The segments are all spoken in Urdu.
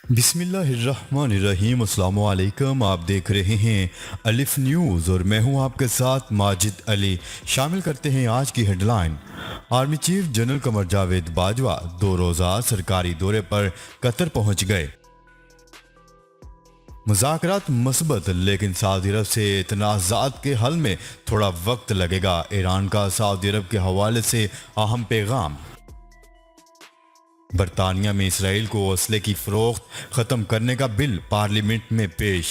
بسم اللہ الرحمن الرحیم۔ السلام علیکم، آپ دیکھ رہے ہیں الف نیوز اور میں ہوں آپ کے ساتھ ماجد علی۔ شامل کرتے ہیں آج کی headline. Army chief general Qamar Javed Bajwa 2 روزہ سرکاری دورے پر قطر پہنچ گئے۔ مذاکرات مثبت، لیکن سعودی عرب سے تنازعات کے حل میں تھوڑا وقت لگے گا۔ ایران کا سعودی عرب کے حوالے سے اہم پیغام۔ برطانیہ میں اسرائیل کو اسلحے کی فروخت ختم کرنے کا بل پارلیمنٹ میں پیش۔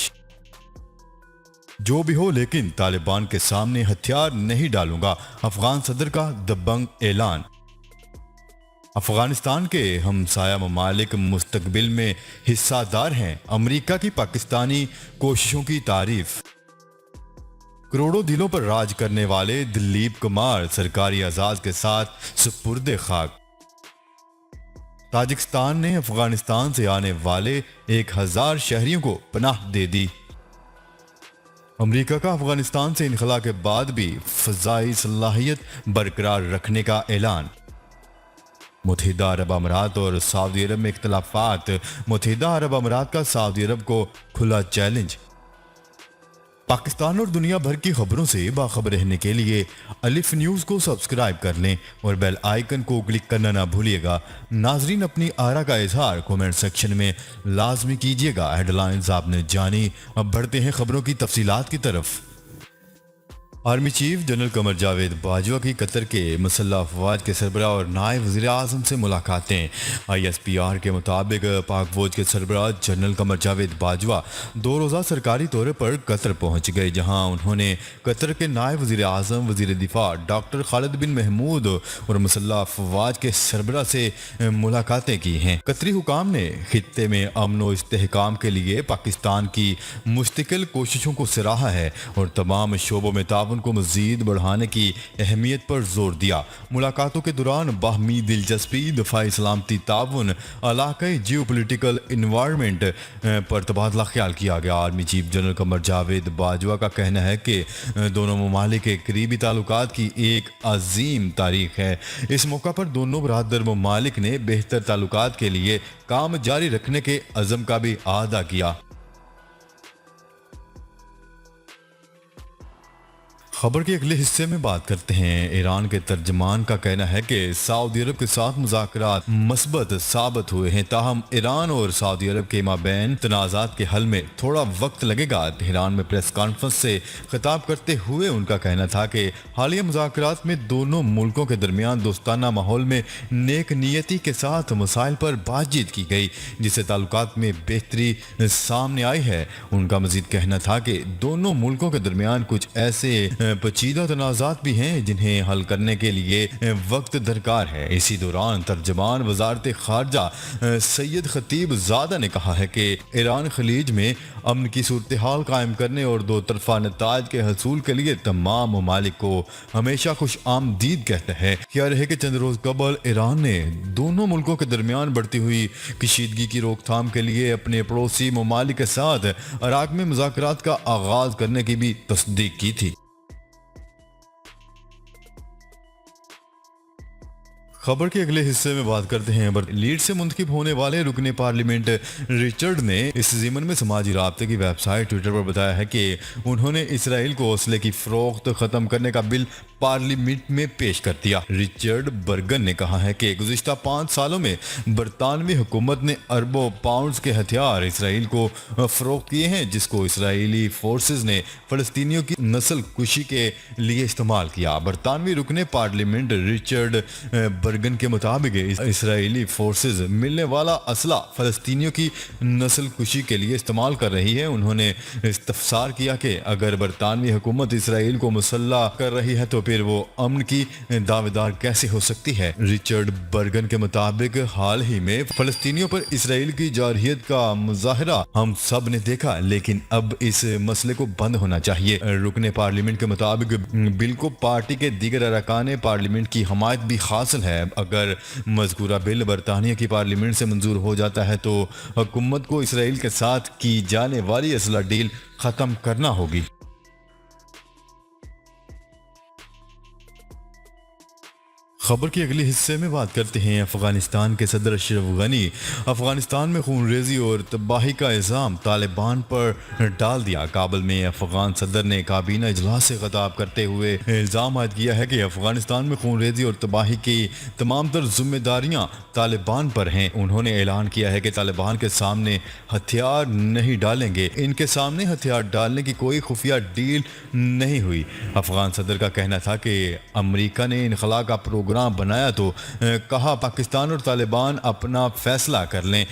جو بھی ہو لیکن طالبان کے سامنے ہتھیار نہیں ڈالوں گا، افغان صدر کا دبنگ اعلان۔ افغانستان کے ہمسایہ ممالک مستقبل میں حصہ دار ہیں، امریکہ کی پاکستانی کوششوں کی تعریف۔ کروڑوں دلوں پر راج کرنے والے دلیپ کمار سرکاری اعزاز کے ساتھ سپرد خاک۔ تاجکستان نے افغانستان سے آنے والے 1000 شہریوں کو پناہ دے دی۔ امریکہ کا افغانستان سے انخلا کے بعد بھی فضائی صلاحیت برقرار رکھنے کا اعلان۔ متحدہ عرب امارات اور سعودی عرب میں اختلافات، متحدہ عرب امارات کا سعودی عرب کو کھلا چیلنج۔ پاکستان اور دنیا بھر کی خبروں سے باخبر رہنے کے لیے الف نیوز کو سبسکرائب کر لیں اور بیل آئیکن کو کلک کرنا نہ بھولیے گا۔ ناظرین، اپنی آرا کا اظہار کومنٹ سیکشن میں لازمی کیجیے گا۔ ہیڈ لائنز آپ نے جانی، اب بڑھتے ہیں خبروں کی تفصیلات کی طرف۔ Army chief general Qamar Javed Bajwa کی قطر کے مسلح افواج کے سربراہ اور نائب وزیر اعظم سے ملاقاتیں۔ آئی ایس پی آر کے مطابق پاک فوج کے سربراہ جنرل قمر جاوید باجوہ 2 روزہ سرکاری دورے پر قطر پہنچ گئے، جہاں انہوں نے قطر کے نائب وزیر اعظم، وزیر دفاع ڈاکٹر خالد بن محمود اور مسلح افواج کے سربراہ سے ملاقاتیں کی ہیں۔ قطری حکام نے خطے میں امن و استحکام کے لیے پاکستان کی مستقل کوششوں کو سراہا ہے اور تمام شعبوں میں تعاون کو مزید بڑھانے کی اہمیت پر زور دیا۔ ملاقاتوں کے دوران باہمی دلچسپی، دفاعی سلامتی تعاون، علاقائی جیو پولیٹیکل انوائرمنٹ پر تبادلہ خیال کیا گیا۔ Army chief general Qamar Javed Bajwa کا کہنا ہے کہ دونوں ممالک کے قریبی تعلقات کی ایک عظیم تاریخ ہے۔ اس موقع پر دونوں برادر ممالک نے بہتر تعلقات کے لیے کام جاری رکھنے کے عزم کا بھی اعادہ کیا۔ خبر کے اگلے حصے میں بات کرتے ہیں۔ ایران کے ترجمان کا کہنا ہے کہ سعودی عرب کے ساتھ مذاکرات مثبت ثابت ہوئے ہیں، تاہم ایران اور سعودی عرب کے مابین تنازعات کے حل میں تھوڑا وقت لگے گا۔ تہران میں پریس کانفرنس سے خطاب کرتے ہوئے ان کا کہنا تھا کہ حالیہ مذاکرات میں دونوں ملکوں کے درمیان دوستانہ ماحول میں نیک نیتی کے ساتھ مسائل پر بات چیت کی گئی، جس سے تعلقات میں بہتری سامنے آئی ہے۔ ان کا مزید کہنا تھا کہ دونوں ملکوں کے درمیان کچھ ایسے پیچیدہ تنازعات بھی ہیں جنہیں حل کرنے کے لیے وقت درکار ہے۔ اسی دوران ترجمان وزارت خارجہ سید خطیب زادہ نے کہا ہے کہ ایران خلیج میں امن کی صورتحال قائم کرنے اور دو طرفہ نتائج کے حصول کے لیے تمام ممالک کو ہمیشہ خوش آمدید کہتا ہے۔ کیا رہے کہ چند روز قبل ایران نے دونوں ملکوں کے درمیان بڑھتی ہوئی کشیدگی کی روک تھام کے لیے اپنے پڑوسی ممالک کے ساتھ عراق میں مذاکرات کا آغاز کرنے کی بھی تصدیق کی تھی۔ خبر کے اگلے حصے میں بات کرتے ہیں۔ لیڈ سے منتخب ہونے والے رکن پارلیمنٹ رچرڈ نے اس ضمن میں سماجی رابطے کی ویب سائٹ ٹویٹر پر بتایا ہے کہ انہوں نے اسرائیل کو اسلحے کی فروخت ختم کرنے کا بل پارلیمنٹ میں پیش کر دیا۔ رچرڈ برگن نے کہا ہے کہ گزشتہ 5 سالوں میں برطانوی حکومت نے اربوں پاؤنڈز کے ہتھیار اسرائیل کو فروخت کیے ہیں، جس کو اسرائیلی فورسز نے فلسطینیوں کی نسل کشی کے لیے استعمال کیا۔ برطانوی رکن پارلیمنٹ رچرڈ برگن کے مطابق اسرائیلی فورسز ملنے والا اسلحہ فلسطینیوں کی نسل کشی کے لیے استعمال کر رہی ہے۔ انہوں نے استفسار کیا کہ اگر برطانوی حکومت اسرائیل کو مسلح کر رہی ہے تو پھر وہ امن کی دعوے دار کیسے ہو سکتی ہے۔ رچرڈ برگن کے مطابق حال ہی میں فلسطینیوں پر اسرائیل کی جارحیت کا مظاہرہ ہم سب نے دیکھا، لیکن اب اس مسئلے کو بند ہونا چاہیے۔ رکن پارلیمنٹ کے مطابق بل کو پارٹی کے دیگر ارکان پارلیمنٹ کی حمایت بھی حاصل ہے۔ اگر مذکورہ بل برطانیہ کی پارلیمنٹ سے منظور ہو جاتا ہے تو حکومت کو اسرائیل کے ساتھ کی جانے والی اسلحہ ڈیل ختم کرنا ہوگی۔ خبر کے اگلے حصے میں بات کرتے ہیں افغانستان کے صدر اشرف غنی افغانستان میں خون ریزی اور تباہی کا الزام طالبان پر ڈال دیا۔ کابل میں افغان صدر نے کابینہ اجلاس سے خطاب کرتے ہوئے الزام عائد کیا ہے کہ افغانستان میں خون ریزی اور تباہی کی تمام تر ذمہ داریاں طالبان پر ہیں۔ انہوں نے اعلان کیا ہے کہ طالبان کے سامنے ہتھیار نہیں ڈالیں گے، ان کے سامنے ہتھیار ڈالنے کی کوئی خفیہ ڈیل نہیں ہوئی۔ افغان صدر کا کہنا تھا کہ امریکہ نے انخلا کا پروگرام بنایا تو کہا پاکستان اور طالبان اپنا فیصلہ کر لیں،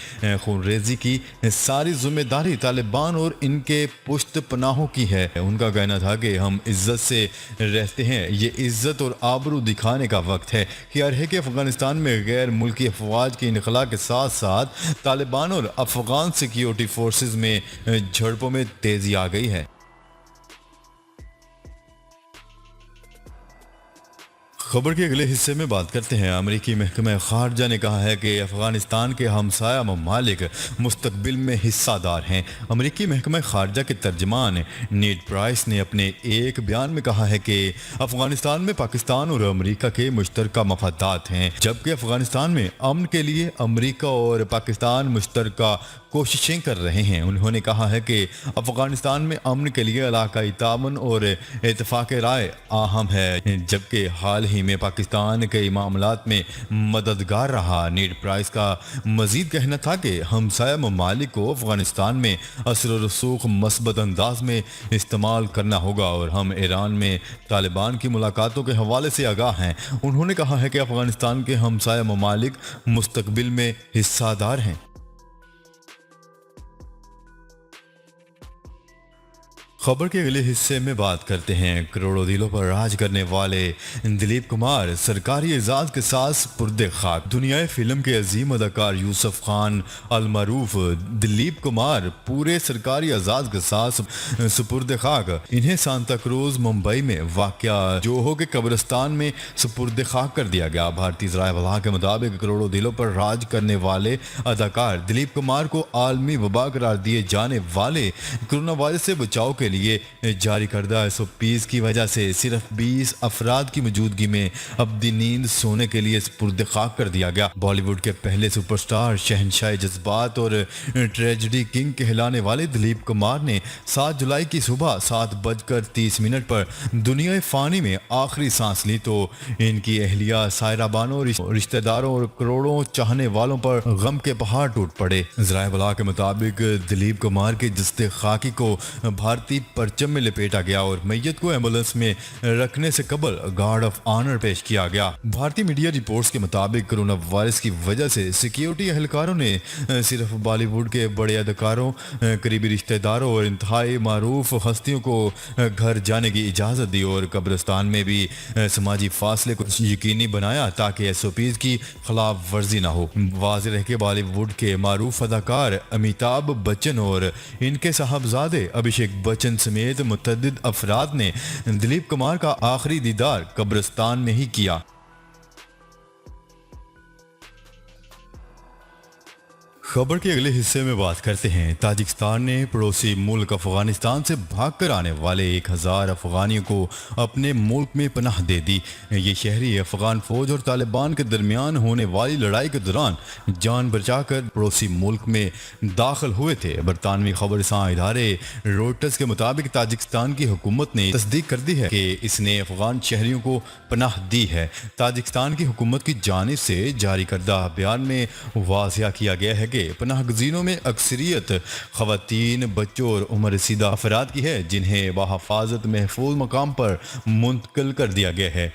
خون ریزی کی ساری ذمہ داری طالبان اور ان کے پشت پناہوں کی ہے۔ ان کا کہنا تھا کہ ہم عزت سے رہتے ہیں، یہ عزت اور آبرو دکھانے کا وقت ہے۔ خیال ہے کہ افغانستان میں غیر ملکی افواج کے انخلا کے ساتھ ساتھ طالبان اور افغان سیکیورٹی فورسز میں جھڑپوں میں تیزی آ گئی ہے۔ خبر کے اگلے حصے میں بات کرتے ہیں۔ امریکی محکمہ خارجہ نے کہا ہے کہ افغانستان کے ہمسایہ ممالک مستقبل میں حصہ دار ہیں۔ امریکی محکمہ خارجہ کے ترجمان نیڈ پرائس نے اپنے ایک بیان میں کہا ہے کہ افغانستان میں پاکستان اور امریکہ کے مشترکہ مفادات ہیں، جبکہ افغانستان میں امن کے لیے امریکہ اور پاکستان مشترکہ کوششیں کر رہے ہیں۔ انہوں نے کہا ہے کہ افغانستان میں امن کے لیے علاقائی تعاون اور اتفاق رائے اہم ہے، جبکہ حال ہی میں پاکستان کئی معاملات میں مددگار رہا۔ نیڈ پرائس کا مزید کہنا تھا کہ ہمسایہ ممالک کو افغانستان میں اثر و رسوخ مثبت انداز میں استعمال کرنا ہوگا اور ہم ایران میں طالبان کی ملاقاتوں کے حوالے سے آگاہ ہیں۔ انہوں نے کہا ہے کہ افغانستان کے ہمسایہ ممالک مستقبل میں حصہ دار ہیں۔ خبر کے اگلے حصے میں بات کرتے ہیں۔ کروڑوں دلوں پر راج کرنے والے دلیپ کمار سرکاری اعزاز کے ساتھ سپرد خاک۔ دنیائے فلم کے عظیم اداکار یوسف خان المعروف دلیپ کمار پورے سرکاری اعزاز کے ساتھ سپرد خاک۔ انہیں سانتا کروز ممبئی میں واقع جوہو کے قبرستان میں سپرد خاک کر دیا گیا۔ بھارتی ذرائع ابلاغ کے مطابق کروڑوں دلوں پر راج کرنے والے اداکار دلیپ کمار کو عالمی وبا قرار دیے جانے والے کورونا وائرس سے بچاؤ کے لیے جاری کردہ SOPs کی وجہ سے صرف 20 افراد کی موجودگی میں ابدی نیند سونے کے لیے سپرد خاک کر دیا گیا۔ بالی ووڈ کے پہلے سپر سٹار، شہنشاہ جذبات اور ٹریجڈی کنگ کہلانے والے دلیپ کمار نے 7 جولائی کی صبح 7:30 پر دنیا فانی میں آخری سانس لی تو ان کی اہلیہ سائرہ بانو، رشتہ داروں اور کروڑوں چاہنے والوں پر غم کے پہاڑ ٹوٹ پڑے۔ ذرائع ابلاغ کے مطابق دلیپ کمار کے جسد خاکی کو بھارتی پرچم میں لپیٹا گیا اور میت کو ایمبولینس میں رکھنے سے قبل گارڈ آف آنر پیش کیا گیا۔ بھارتی میڈیا رپورٹس کے مطابق کرونا وائرس کی وجہ سے سیکیورٹی اہلکاروں نے صرف بالی ووڈ کے بڑے اداکاروں، قریبی رشتہ داروں اور انتہائی معروف ہستیوں کو گھر جانے کی اجازت دی اور قبرستان میں بھی سماجی فاصلے کو یقینی بنایا تاکہ SOPs کی خلاف ورزی نہ ہو۔ واضح رہ کے بالی ووڈ کے معروف اداکار امیتابھ بچن اور ان کے صاحبزادے ابھیشیک بچن سمیت متعدد افراد نے دلیپ کمار کا آخری دیدار قبرستان میں ہی کیا۔ خبر کے اگلے حصے میں بات کرتے ہیں۔ تاجکستان نے پڑوسی ملک افغانستان سے بھاگ کر آنے والے 1000 افغانیوں کو اپنے ملک میں پناہ دے دی۔ یہ شہری افغان فوج اور طالبان کے درمیان ہونے والی لڑائی کے دوران جان بچا کر پڑوسی ملک میں داخل ہوئے تھے۔ برطانوی خبر رساں ادارے روئٹرز کے مطابق تاجکستان کی حکومت نے تصدیق کر دی ہے کہ اس نے افغان شہریوں کو پناہ دی ہے۔ تاجکستان کی حکومت کی جانب سے جاری کردہ بیان میں واضح کیا گیا ہے کہ پناہ گزینوں میں اکثریت خواتین، بچوں اور عمر رسیدہ افراد کی ہے جنہیں بحفاظت محفوظ مقام پر منتقل کر دیا گیا ہے۔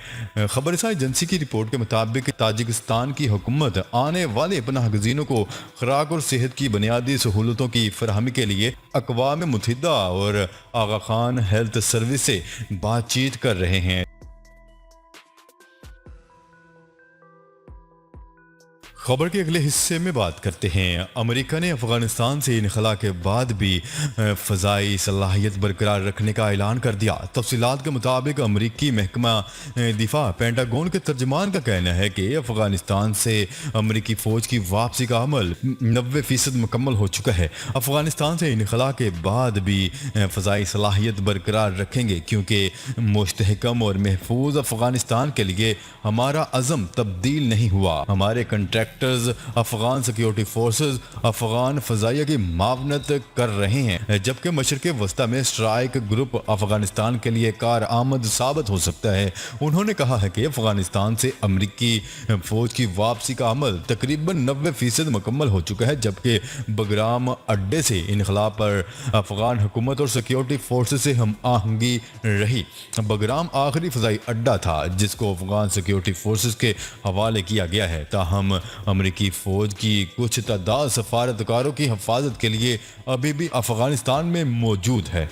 خبر رساں ایجنسی کی رپورٹ کے مطابق تاجکستان کی حکومت آنے والے پناہ گزینوں کو خوراک اور صحت کی بنیادی سہولتوں کی فراہمی کے لیے اقوام متحدہ اور آغا خان ہیلتھ سروس سے بات چیت کر رہے ہیں۔ خبر کے اگلے حصے میں بات کرتے ہیں۔ امریکہ نے افغانستان سے انخلا کے بعد بھی فضائی صلاحیت برقرار رکھنے کا اعلان کر دیا۔ تفصیلات کے مطابق امریکی محکمہ دفاع پینٹاگون کے ترجمان کا کہنا ہے کہ افغانستان سے امریکی فوج کی واپسی کا عمل 90% مکمل ہو چکا ہے۔ افغانستان سے انخلا کے بعد بھی فضائی صلاحیت برقرار رکھیں گے کیونکہ مستحکم اور محفوظ افغانستان کے لیے ہمارا عزم تبدیل نہیں ہوا۔ ہمارے contractors Afghan security forces Afghan فضائیہ کی معاونت کر رہے ہیں، جبکہ مشرق وسطی میں اسٹرائک گروپ افغانستان کے لیے کارآمد ثابت ہو سکتا ہے۔ انہوں نے کہا ہے کہ افغانستان سے امریکی فوج کی واپسی کا عمل تقریباً 90% مکمل ہو چکا ہے، جبکہ بگرام اڈے سے انخلا پر افغان حکومت اور سیکیورٹی فورسز سے ہم آہنگی رہی۔ بگرام آخری فضائی اڈہ تھا جس کو افغان سیکیورٹی فورسز کے حوالے کیا گیا ہے، تاہم امریکی فوج کی کچھ تعداد سفارتکاروں کی حفاظت کے لیے ابھی بھی افغانستان میں موجود ہے۔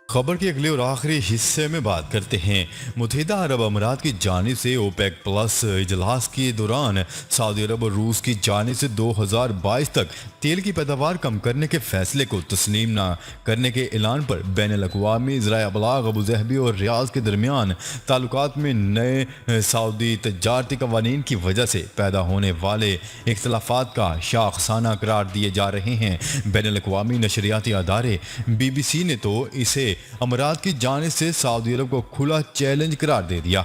خبر کے اگلے اور آخری حصے میں بات کرتے ہیں۔ متحدہ عرب امارات کی جانب سے اوپیک پلس اجلاس کے دوران سعودی عرب اور روس کی جانب سے 2022 تک تیل کی پیداوار کم کرنے کے فیصلے کو تسلیم نہ کرنے کے اعلان پر بین الاقوامی ذرائع ابلاغ ابوظہبی اور ریاض کے درمیان تعلقات میں نئے سعودی تجارتی قوانین کی وجہ سے پیدا ہونے والے اختلافات کا شاخسانہ قرار دیے جا رہے ہیں۔ بین الاقوامی نشریاتی ادارے BBC نے تو اسے امارات کی جانب سے سعودی عرب کو کھلا چیلنج قرار دے دیا۔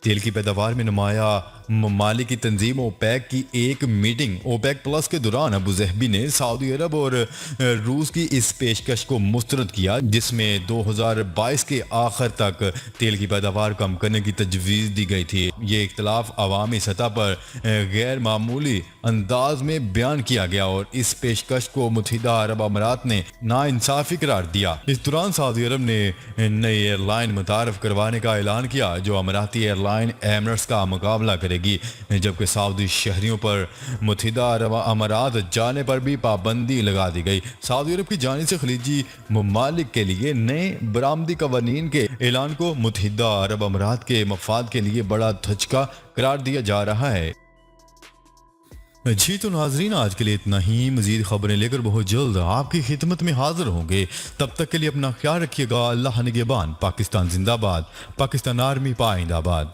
تیل کی پیداوار میں نمایاں ممالک کی تنظیم اوپیک کی ایک میٹنگ اوپیک پلس کے دوران ابوظہبی نے سعودی عرب اور روس کی اس پیشکش کو مسترد کیا جس میں 2022 کے آخر تک تیل کی پیداوار کم کرنے کی تجویز دی گئی تھی۔ یہ اختلاف عوامی سطح پر غیر معمولی انداز میں بیان کیا گیا اور اس پیشکش کو متحدہ عرب امارات نے ناانصافی قرار دیا۔ اس دوران سعودی عرب نے نئی ایئر لائن متعارف کروانے کا اعلان کیا جو اماراتی ایئر لائن ایمریٹس کا مقابلہ کرے گی، جبکہ سعودی شہریوں پر متحدہ عرب امارات جانے پر بھی پابندی لگا دی گئی۔ سعودی عرب کی جانب سے خلیجی ممالک کے لیے نئے برآمدی قوانین کے اعلان کو متحدہ عرب امارات کے مفاد کے لیے بڑا دھچکا قرار دیا جا رہا ہے۔ جی تو ناظرین، آج کے لیے اتنا ہی۔ مزید خبریں لے کر بہت جلد آپ کی خدمت میں حاضر ہوں گے۔ تب تک کے لیے اپنا خیال رکھیے گا۔ اللہ نگہبان۔ پاکستان زندہ باد۔ پاکستان آرمی پائندہ باد۔